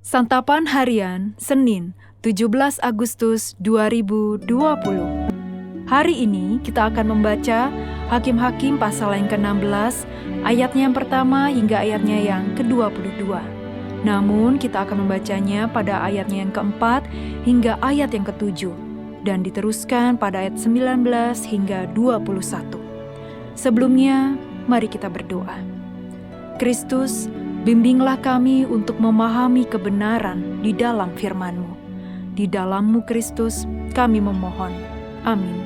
Santapan Harian, Senin, 17 Agustus 2020. Hari ini kita akan membaca Hakim-Hakim pasal yang ke-16, ayatnya yang pertama hingga ayatnya yang ke-22. Namun kita akan membacanya pada ayatnya yang keempat hingga ayat yang ke-7, dan diteruskan pada ayat 19 hingga 21. Sebelumnya, mari kita berdoa. Kristus, bimbinglah kami untuk memahami kebenaran di dalam firman-Mu. Di dalam-Mu Kristus, kami memohon. Amin.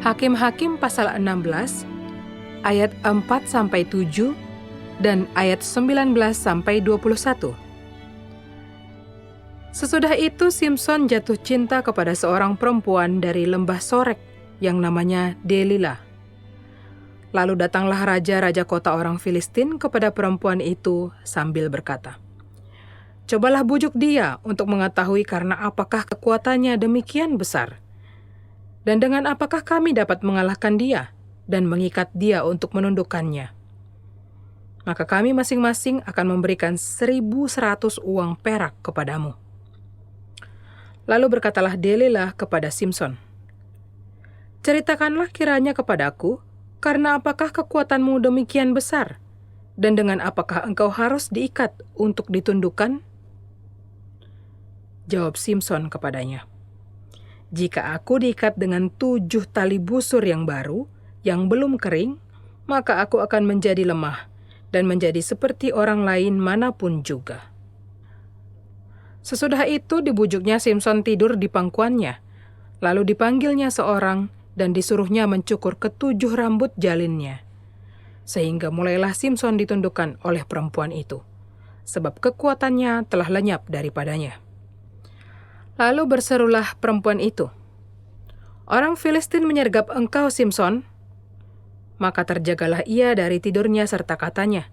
Hakim-Hakim pasal 16, ayat 4-7, dan ayat 19-21. Sesudah itu Simson jatuh cinta kepada seorang perempuan dari lembah Sorek yang namanya Delila. Lalu datanglah raja-raja kota orang Filistin kepada perempuan itu sambil berkata, "Cobalah bujuk dia untuk mengetahui karena apakah kekuatannya demikian besar. Dan dengan apakah kami dapat mengalahkan dia dan mengikat dia untuk menundukkannya. Maka kami masing-masing akan memberikan 1.100 uang perak kepadamu." Lalu berkatalah Delila kepada Simson, "Ceritakanlah kiranya kepadaku, karena apakah kekuatanmu demikian besar? Dan dengan apakah engkau harus diikat untuk ditundukkan?" Jawab Simson kepadanya, "Jika aku diikat dengan 7 tali busur yang baru, yang belum kering, maka aku akan menjadi lemah dan menjadi seperti orang lain manapun juga." Sesudah itu dibujuknya Simson tidur di pangkuannya, lalu dipanggilnya seorang dan disuruhnya mencukur ke7 rambut jalinnya. Sehingga mulailah Simson ditundukkan oleh perempuan itu, sebab kekuatannya telah lenyap daripadanya. Lalu berserulah perempuan itu, "Orang Filistin menyergap engkau, Simson." Maka terjagalah ia dari tidurnya serta katanya,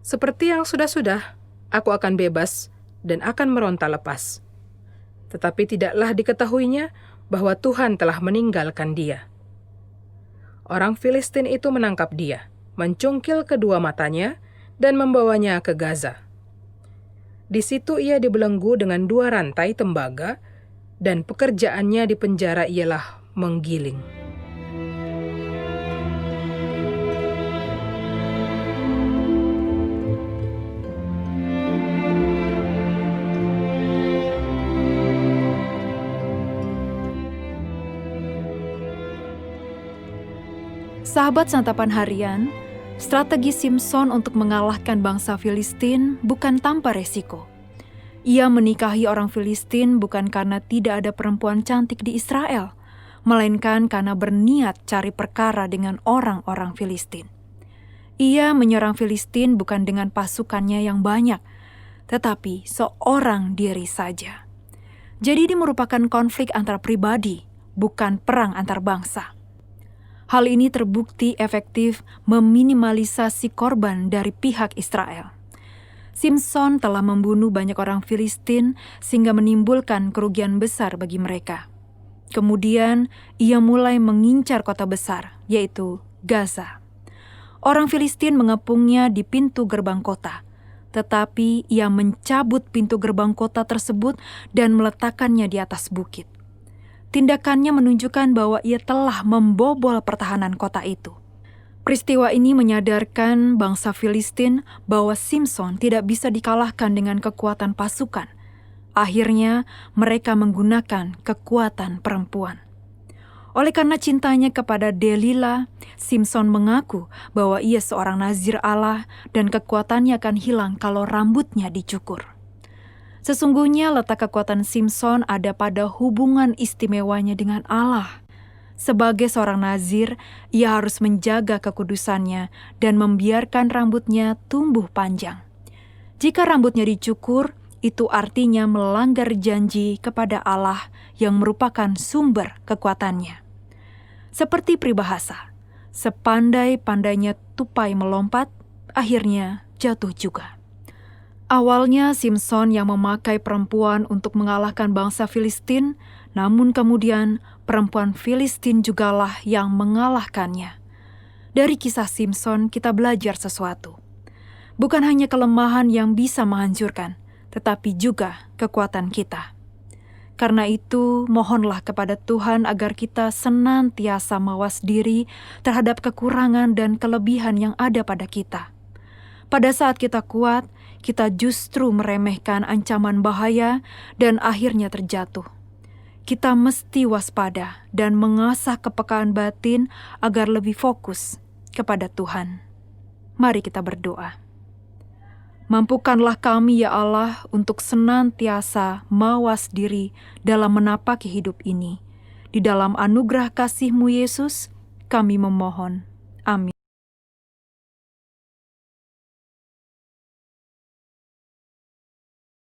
"Seperti yang sudah-sudah, aku akan bebas dan akan meronta lepas." Tetapi tidaklah diketahuinya bahwa Tuhan telah meninggalkan dia. Orang Filistin itu menangkap dia, mencungkil kedua matanya, dan membawanya ke Gaza. Di situ ia dibelenggu dengan 2 rantai tembaga, dan pekerjaannya di penjara ialah menggiling. Sahabat Santapan Harian, strategi Simson untuk mengalahkan bangsa Filistin bukan tanpa resiko. Ia menikahi orang Filistin bukan karena tidak ada perempuan cantik di Israel, melainkan karena berniat cari perkara dengan orang-orang Filistin. Ia menyerang Filistin bukan dengan pasukannya yang banyak, tetapi seorang diri saja. Jadi ini merupakan konflik antar pribadi, bukan perang antar bangsa. Hal ini terbukti efektif meminimalisasi korban dari pihak Israel. Simson telah membunuh banyak orang Filistin sehingga menimbulkan kerugian besar bagi mereka. Kemudian ia mulai mengincar kota besar, yaitu Gaza. Orang Filistin mengepungnya di pintu gerbang kota, tetapi ia mencabut pintu gerbang kota tersebut dan meletakkannya di atas bukit. Tindakannya menunjukkan bahwa ia telah membobol pertahanan kota itu. Peristiwa ini menyadarkan bangsa Filistin bahwa Simson tidak bisa dikalahkan dengan kekuatan pasukan. Akhirnya, mereka menggunakan kekuatan perempuan. Oleh karena cintanya kepada Delila, Simson mengaku bahwa ia seorang nazir Allah dan kekuatannya akan hilang kalau rambutnya dicukur. Sesungguhnya letak kekuatan Simson ada pada hubungan istimewanya dengan Allah. Sebagai seorang nazir, ia harus menjaga kekudusannya dan membiarkan rambutnya tumbuh panjang. Jika rambutnya dicukur, itu artinya melanggar janji kepada Allah yang merupakan sumber kekuatannya. Seperti peribahasa, sepandai-pandainya tupai melompat, akhirnya jatuh juga. Awalnya Simson yang memakai perempuan untuk mengalahkan bangsa Filistin, namun kemudian perempuan Filistin jugalah yang mengalahkannya. Dari kisah Simson kita belajar sesuatu. Bukan hanya kelemahan yang bisa menghancurkan, tetapi juga kekuatan kita. Karena itu, mohonlah kepada Tuhan agar kita senantiasa mawas diri terhadap kekurangan dan kelebihan yang ada pada kita. Pada saat kita kuat, kita justru meremehkan ancaman bahaya dan akhirnya terjatuh. Kita mesti waspada dan mengasah kepekaan batin agar lebih fokus kepada Tuhan. Mari kita berdoa. Mampukanlah kami ya Allah untuk senantiasa mawas diri dalam menapaki hidup ini. Di dalam anugerah kasih-Mu Yesus, kami memohon. Amin.